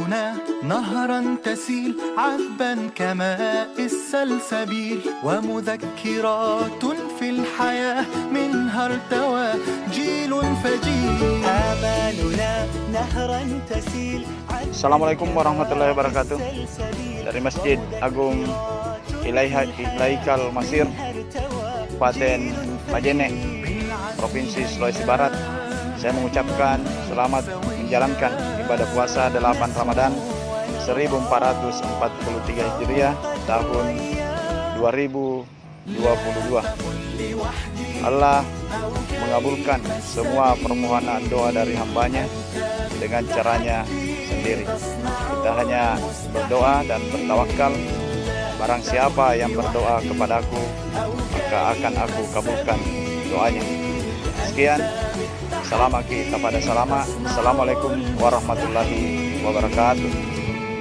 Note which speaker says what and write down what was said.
Speaker 1: آمالنا نهرا تسيل عذبا كماء السلسبيل ومذكرات في الحياة منها ارتوى جيل فجيل آمالنا نهرا تسيل.
Speaker 2: Assalamualaikum warahmatullahi wabarakatuh. Dari Masjid Agung Ilaikal Masir, Kabupaten Majene, Provinsi Sulawesi Barat, saya mengucapkan selamat menjalankan ibadah puasa 8 Ramadan 1443 Hijriah tahun 2022. Allah mengabulkan semua permohonan doa dari hambanya dengan caranya sendiri. Kita hanya berdoa dan bertawakal. Barang siapa yang berdoa kepadaku, maka akan aku kabulkan doanya. Sekian, selama kita pada selama. Assalamualaikum warahmatullahi wabarakatuh.